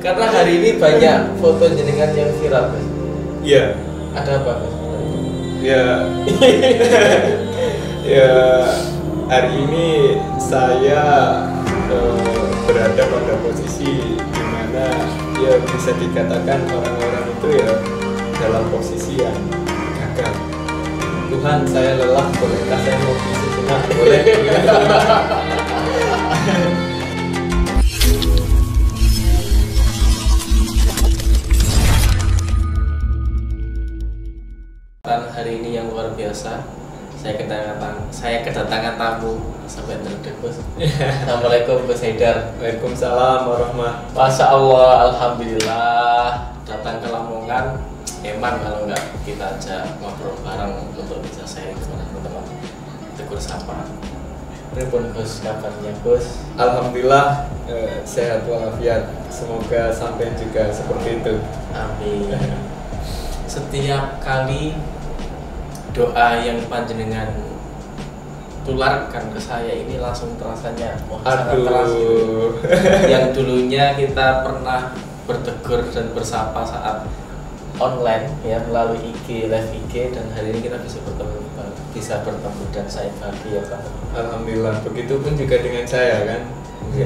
Karena hari ini banyak foto jenengan yang viral, Mas. Iya. Ada apa, Mas? Ya. Ya, hari ini saya berada pada posisi di mana ya bisa dikatakan orang-orang itu ya dalam posisi yang gagal. Tuhan, saya lelah, bolehkah saya mau isi sejenak? Boleh. Hari ini yang luar biasa, saya kedatangan tamu sampai terdekus. Assalamualaikum Gus Haidar. Waalaikumsalam warahmatullahi. Masya Allah, alhamdulillah datang ke Lamongan. Emang kalau nggak kita ajak ngobrol bareng untuk bisa sharing sama teman-teman. Tegur sapa. Pripun Gus kabarnya Gus? Alhamdulillah sehat walafiat. Semoga sampai juga seperti itu. Amin. Setiap kali doa yang panjenengan tularkan ke saya ini langsung terasanya sangat keras gitu. Yang dulunya kita pernah bertegur dan bersapa saat online ya melalui IG, live IG, dan hari ini kita bisa bertemu dan saya bahagia banget. Alhamdulillah, begitupun juga dengan saya kan.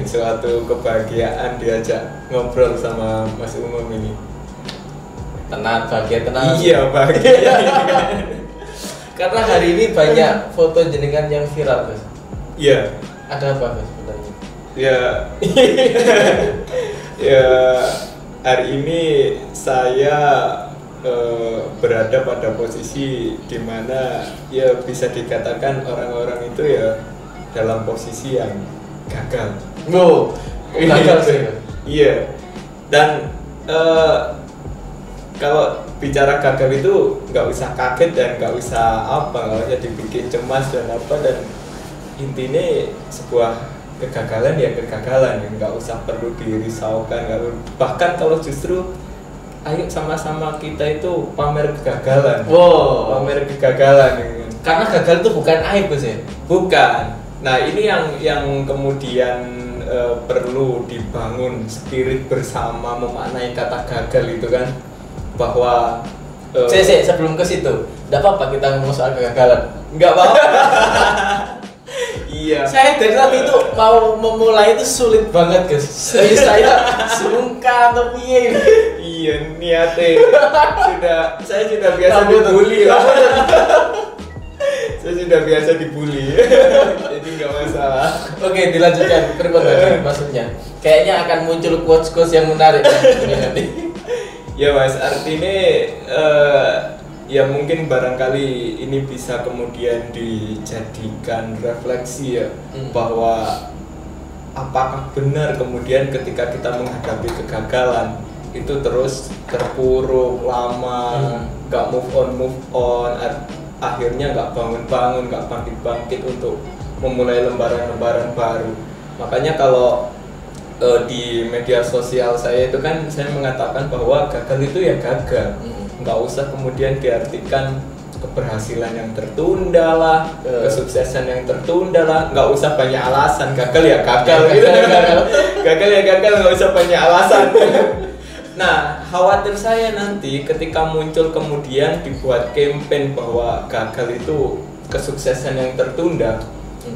Suatu kebahagiaan diajak ngobrol sama Mas Umum ini. Tenang, bahagia tenang. Iya, bahagia. Karena hari ini banyak foto jenengan yang viral, Gus. Iya. Ada apa, Gus, sebenarnya? Ya. Ya, hari ini saya berada pada posisi di mana ya bisa dikatakan orang-orang itu ya dalam posisi yang gagal. Wow, gagal sih. Iya. Dan kalau bicara gagal itu nggak usah kaget dan nggak usah nggak usah dibikin cemas dan apa, dan intinya sebuah kegagalan ya kegagalan, nggak usah perlu dirisaukan. Bahkan kalau justru ayo sama-sama kita itu pamer kegagalan. Wow, pamer kegagalan. Karena gagal itu bukan aib, Gus ya? Bukan. Nah, ini yang kemudian perlu dibangun spirit bersama memaknai kata gagal itu kan, bahwa sebelum ke situ, tidak apa-apa kita ngomong soal kegagalan. Nggak apa-apa. Iya. Saya dari tadi itu mau memulai itu sulit banget, Gus. Saya sungkan tapi iya niatnya saya sudah biasa dibully lah. Saya sudah biasa dibully. Jadi nggak masalah. Oke, dilanjutkan. Maksudnya kayaknya akan muncul quotes yang menarik ini nanti. Ya Mas, artinya ya mungkin barangkali ini bisa kemudian dijadikan refleksi ya, bahwa apakah benar kemudian ketika kita menghadapi kegagalan itu terus terpuruk lama, nggak move on, akhirnya nggak bangun-bangun, nggak bangkit-bangkit untuk memulai lembaran-lembaran baru. Makanya kalau di media sosial saya itu kan saya mengatakan bahwa gagal itu ya gagal, nggak usah kemudian diartikan keberhasilan yang tertunda lah, kesuksesan yang tertunda lah, nggak usah banyak alasan. Gagal ya gagal gitu. Gagal ya gagal, nggak usah banyak alasan. Nah, khawatir saya nanti ketika muncul kemudian dibuat campaign bahwa gagal itu kesuksesan yang tertunda,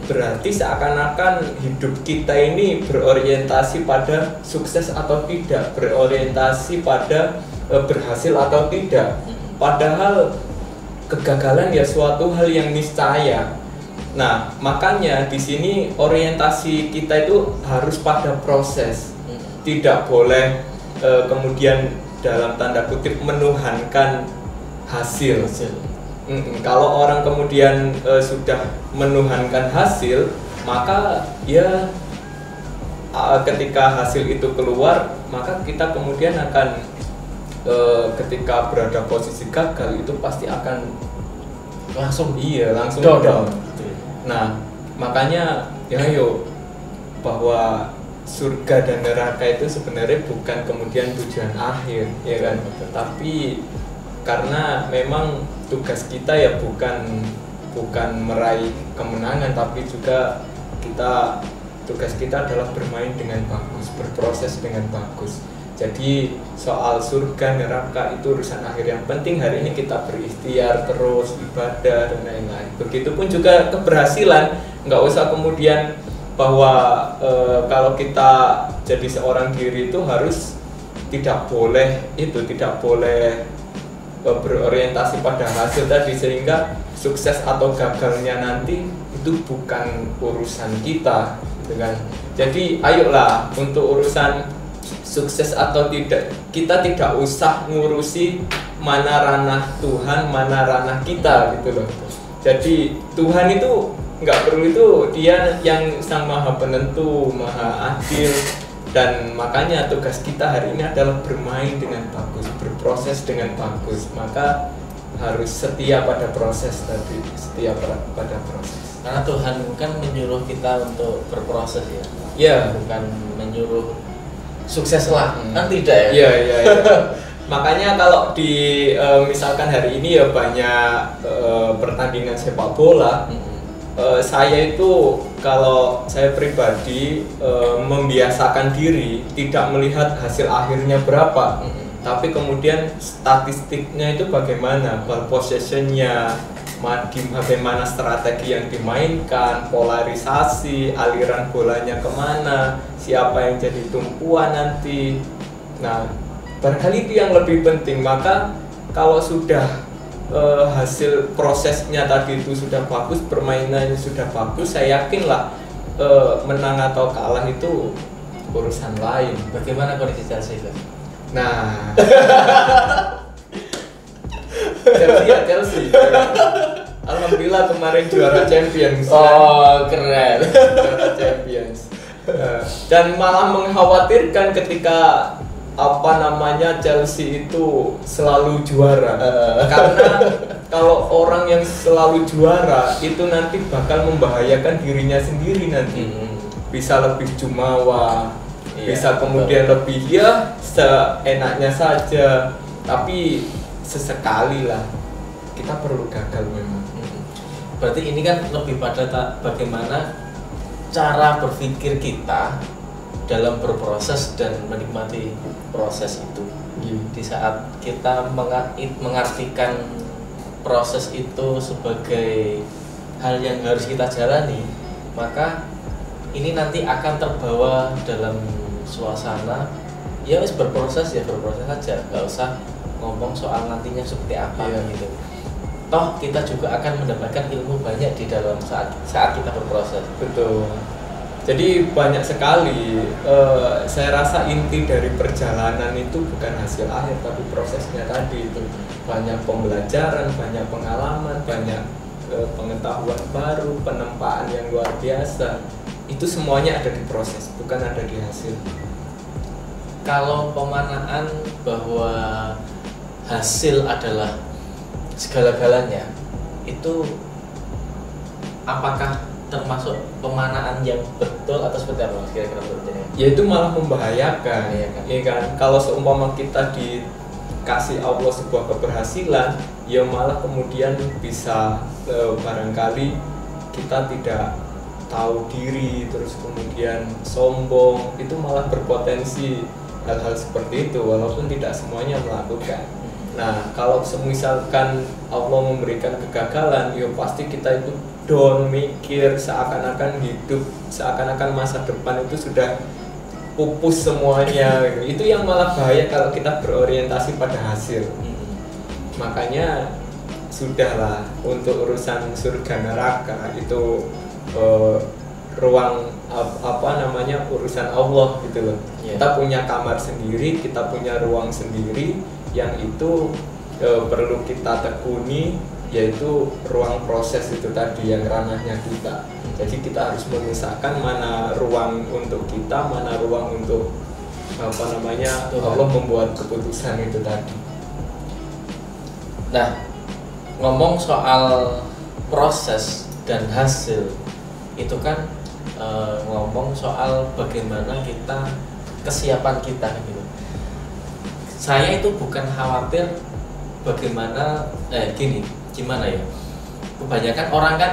berarti seakan-akan hidup kita ini berorientasi pada sukses atau tidak, berorientasi pada berhasil atau tidak. Padahal kegagalan ya suatu hal yang niscaya. Nah, makanya di sini orientasi kita itu harus pada proses. Tidak boleh kemudian dalam tanda kutip menuhankan hasil. Kalau orang kemudian sudah menuhankan hasil, maka ya ketika hasil itu keluar, maka kita kemudian akan ketika berada posisi gagal itu pasti akan langsung down. Nah, makanya ya yuk, bahwa surga dan neraka itu sebenarnya bukan kemudian tujuan akhir, ya kan? Tapi karena memang tugas kita ya bukan meraih kemenangan, tapi juga tugas kita adalah bermain dengan bagus, berproses dengan bagus. Jadi soal surga neraka itu urusan akhir, yang penting hari ini kita berikhtiar terus, ibadah dan lain-lain. Begitupun juga keberhasilan, nggak usah kemudian bahwa kalau kita jadi seorang diri itu harus tidak boleh berorientasi pada hasil tadi, sehingga sukses atau gagalnya nanti itu bukan urusan kita, gitu kan. Jadi ayolah, untuk urusan sukses atau tidak, kita tidak usah ngurusi mana ranah Tuhan, mana ranah kita, gitu loh. Jadi Tuhan itu nggak perlu, itu Dia yang sang maha penentu, maha adil, dan makanya tugas kita hari ini adalah bermain dengan bagus, berproses dengan bagus. Maka harus setia pada proses tadi, setia pada proses. Karena Tuhan kan menyuruh kita untuk berproses ya. Ya. Bukan menyuruh sukses lah, kan tidak ya? Iya. Makanya kalau di misalkan hari ini ya banyak pertandingan sepak bola, saya itu, kalau saya pribadi membiasakan diri tidak melihat hasil akhirnya berapa, tapi kemudian statistiknya itu bagaimana, ball possessionnya, bagaimana strategi yang dimainkan, polarisasi, aliran bolanya kemana, siapa yang jadi tumpuan nanti. Nah, barangkali itu yang lebih penting. Maka kalau sudah hasil prosesnya tadi itu sudah bagus, permainannya sudah bagus, saya yakinlah menang atau kalah itu urusan lain. Bagaimana kondisi Chelsea? Nah, Chelsea. Alhamdulillah kemarin juara Champions. Oh, keren. Juara Champions. Dan malah mengkhawatirkan ketika Chelsea itu selalu juara. Karena kalau orang yang selalu juara itu nanti bakal membahayakan dirinya sendiri nanti. Bisa lebih jumawa, bisa kemudian lebih ya seenaknya saja. Tapi sesekali lah kita perlu gagal memang. Berarti ini kan lebih pada bagaimana cara berpikir kita dalam berproses dan menikmati proses itu. Di saat kita mengartikan proses itu sebagai hal yang harus kita jalani, maka ini nanti akan terbawa dalam suasana ya wis berproses saja, nggak usah ngomong soal nantinya seperti apa gitu. Toh kita juga akan mendapatkan ilmu banyak di dalam saat kita berproses. Betul. Jadi banyak sekali, saya rasa inti dari perjalanan itu bukan hasil akhir tapi prosesnya tadi itu. Banyak pembelajaran, banyak pengalaman, banyak pengetahuan baru, penempaan yang luar biasa. Itu semuanya ada di proses, bukan ada di hasil. Kalau pemanaan bahwa hasil adalah segala-galanya, itu apakah termasuk pemanaan yang betul atau seperti apa kira-kira berarti? Ya itu malah membahayakan, ya kan? Kalau seumpama kita dikasih Allah sebuah keberhasilan, ya malah kemudian bisa barangkali kita tidak tahu diri, terus kemudian sombong, itu malah berpotensi hal-hal seperti itu, walaupun tidak semuanya melakukan. Nah, kalau misalkan Allah memberikan kegagalan, ya pasti kita itu down, mikir seakan-akan hidup, seakan-akan masa depan itu sudah pupus semuanya. Itu yang malah bahaya kalau kita berorientasi pada hasil. Makanya sudahlah, untuk urusan surga neraka itu ruang urusan Allah gitu loh. Kita punya kamar sendiri, kita punya ruang sendiri yang itu perlu kita tekuni, yaitu ruang proses itu tadi yang ranahnya kita. Jadi kita harus memisahkan mana ruang untuk kita, mana ruang untuk Allah membuat keputusan itu tadi. Nah, ngomong soal proses dan hasil itu kan ngomong soal bagaimana kesiapan kita gitu. Saya itu bukan khawatir bagaimana gimana ya, kebanyakan orang kan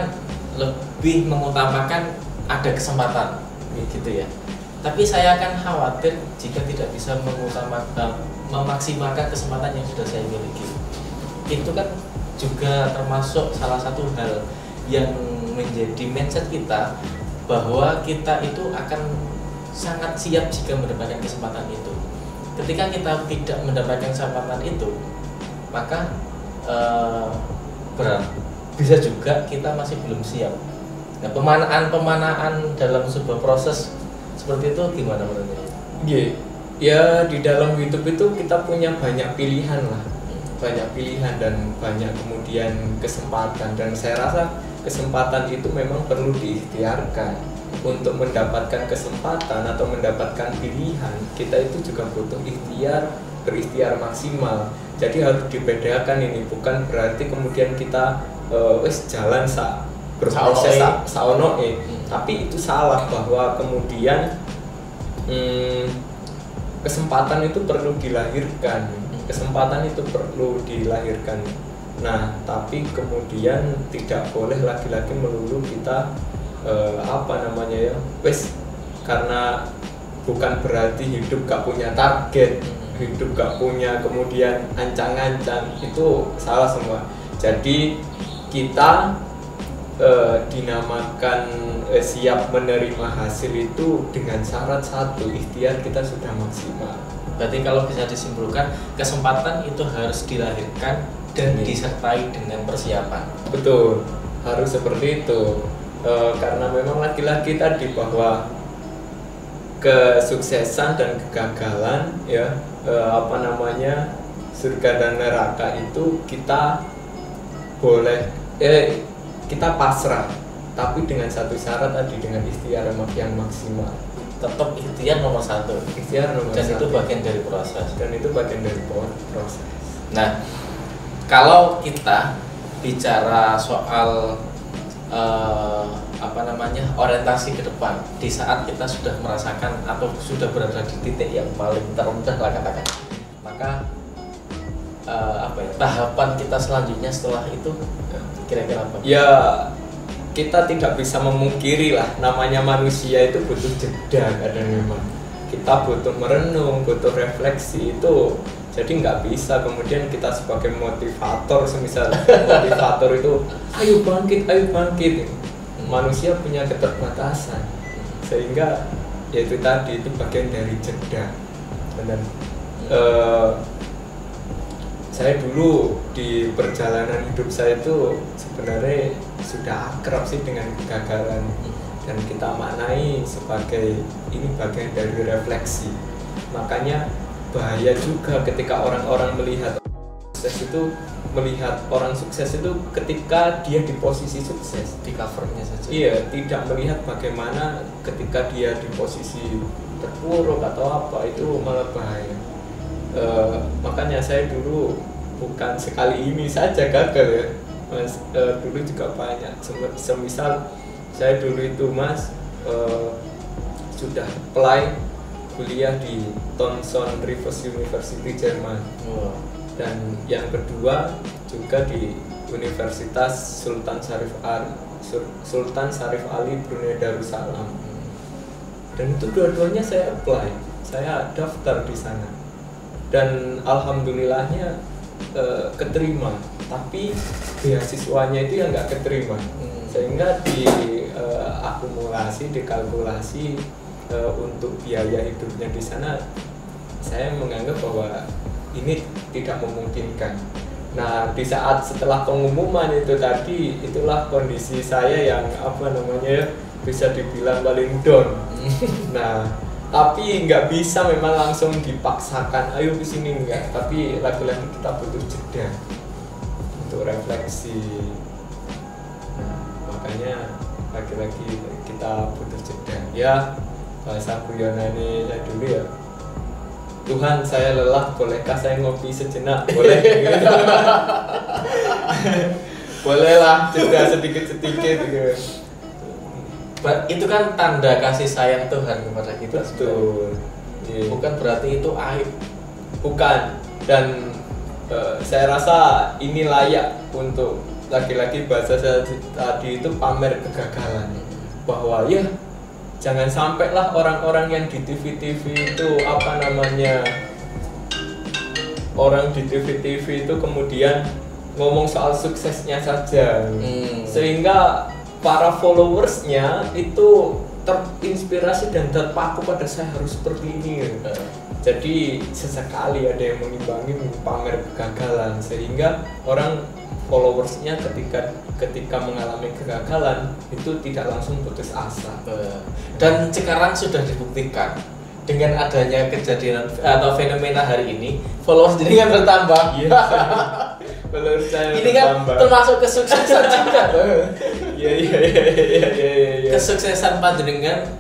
lebih mengutamakan ada kesempatan gitu ya. Tapi saya akan khawatir jika tidak bisa memaksimalkan kesempatan yang sudah saya miliki. Itu kan juga termasuk salah satu hal yang menjadi mindset kita, bahwa kita itu akan sangat siap jika mendapatkan kesempatan itu. Ketika kita tidak mendapatkan kesempatan itu, maka bisa juga kita masih belum siap. Nah, pemanaan dalam sebuah proses seperti itu gimana menurutnya? Ya di dalam hidup itu kita punya banyak pilihan lah, banyak pilihan dan banyak kemudian kesempatan, dan saya rasa kesempatan itu memang perlu diikhtiarkan. Untuk mendapatkan kesempatan atau mendapatkan pilihan, kita itu juga butuh berikhtiar maksimal. Jadi harus dibedakan ini, bukan berarti kemudian kita jalan berproses saonoe, tapi itu salah, bahwa kemudian kesempatan itu perlu dilahirkan, Nah, tapi kemudian tidak boleh lagi-lagi melulu kita karena bukan berarti hidup gak punya target, hidup gak punya kemudian ancang-ancang, itu salah semua. Jadi kita dinamakan siap menerima hasil itu dengan syarat satu, ikhtiar kita sudah maksimal. Berarti kalau bisa disimpulkan, kesempatan itu harus dilahirkan dan disertai dengan persiapan. Betul, harus seperti itu. Karena memang lagi-lagi tadi bahwa kesuksesan dan kegagalan surga dan neraka itu kita boleh kita pasrah, tapi dengan satu syarat tadi, dengan ikhtiar yang maksimal. Tetap ikhtiar nomor satu. Dan itu bagian dari proses. Nah, kalau kita bicara soal orientasi ke depan, di saat kita sudah merasakan atau sudah berada di titik yang paling terendah lah katakan, maka tahapan kita selanjutnya setelah itu kira-kira apa? Ya, kita tidak bisa memungkiri lah, namanya manusia itu butuh jeda kadang memang. Kita butuh merenung, butuh refleksi itu. Jadi nggak bisa kemudian kita sebagai motivator, semisal motivator itu ayo bangkit. Manusia punya keterbatasan, sehingga yaitu tadi, itu bagian dari jeda. Dan saya dulu di perjalanan hidup saya itu sebenarnya sudah akrab sih dengan kegagalan, dan kita maknai sebagai ini bagian dari refleksi. Makanya bahaya juga ketika orang-orang melihat orang sukses itu ketika dia di posisi sukses, di covernya saja. Iya, tidak melihat bagaimana ketika dia di posisi terpuruk atau apa, itu malah bahaya. Makanya saya dulu bukan sekali ini saja gagal ya, Mas. Dulu juga banyak. Semisal saya dulu itu, Mas, sudah apply kuliah di Thomson Rivers University Jerman. Dan yang kedua juga di Universitas Sultan Syarif Ali Brunei Darussalam. Dan itu dua-duanya saya apply, saya daftar di sana. Dan alhamdulillahnya keterima, tapi beasiswanya itu yang nggak keterima. Sehingga dikalkulasi untuk biaya hidupnya di sana, saya menganggap bahwa ini tidak memungkinkan. Nah, di saat setelah pengumuman itu tadi, itulah kondisi saya yang bisa dibilang paling down. Nah, tapi nggak bisa memang langsung dipaksakan ayo kesini, enggak. Tapi lagi-lagi kita butuh jeda untuk refleksi. Nah, makanya lagi-lagi kita butuh jeda. Ya, bahasa guyonane saya dulu ya, Tuhan, saya lelah, bolehkah saya ngopi sejenak? Boleh. Bolehlah, jeda sedikit-sedikit gitu. Itu kan tanda kasih sayang Tuhan kepada kita. Betul. Yeah. Bukan berarti itu aib. Bukan. Dan saya rasa ini layak untuk lagi-lagi bahasa saya tadi itu pamer kegagalan. Bahwa ya jangan sampai lah orang-orang yang di TV-TV itu apa namanya, orang di TV-TV itu kemudian ngomong soal suksesnya saja, sehingga para followersnya itu terinspirasi dan terpaku pada saya harus seperti ini. Jadi sesekali ada yang mengimbangi pamer kegagalan, sehingga orang followersnya ketika mengalami kegagalan itu tidak langsung putus asa. Dan sekarang sudah dibuktikan dengan adanya kejadian atau fenomena hari ini, followers jadi kan bertambah. Followers saya ini kan termasuk kesuksesan juga. Iya. Kesuksesan panjenengan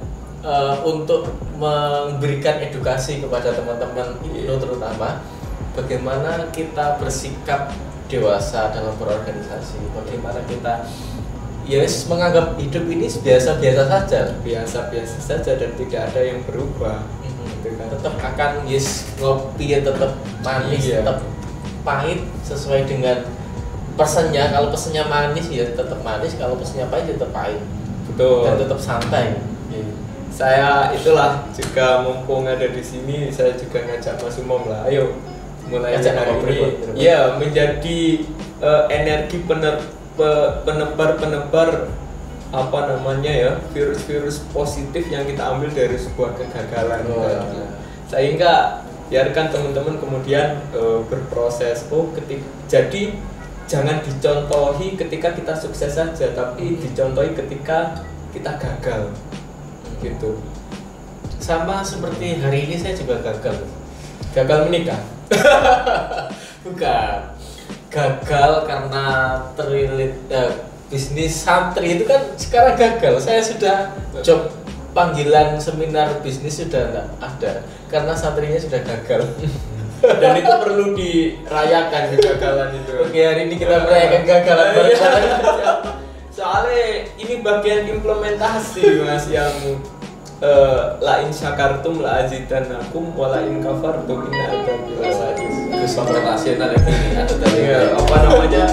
untuk memberikan edukasi kepada teman-teman Ibnu terutama bagaimana kita bersikap dewasa dalam berorganisasi, bagaimana kita menganggap hidup ini biasa-biasa saja dan tidak ada yang berubah. Tetap akan ngopi tetap manis, tetap pahit sesuai dengan pesannya. Kalau pesannya manis ya tetap manis, kalau pesannya pahit tetap pahit. Betul. Dan tetap santai. Saya itulah juga mumpung ada di sini, saya juga ngajak Mas Umam lah, ayo mulai hari ini ya menjadi energi penebar apa namanya ya, virus-virus positif yang kita ambil dari sebuah kegagalan. Sehingga biarkan teman-teman kemudian berproses. Jadi jangan dicontohi ketika kita sukses saja, tapi dicontohi ketika kita gagal gitu. Sama seperti hari ini saya juga gagal menikah. Bukan, gagal karena terlilit bisnis santri itu kan sekarang gagal. Saya sudah job panggilan seminar bisnis sudah enggak ada karena santrinya sudah gagal. Dan itu perlu dirayakan kegagalan itu. Oke, hari ini kita merayakan kegagalan bareng-bareng. Soalnya ini bagian implementasi Mas, yang la in syakartum la azidannakum wa la in kafartum inna adzabi lasadid. Internasional ini ada tadi apa namanya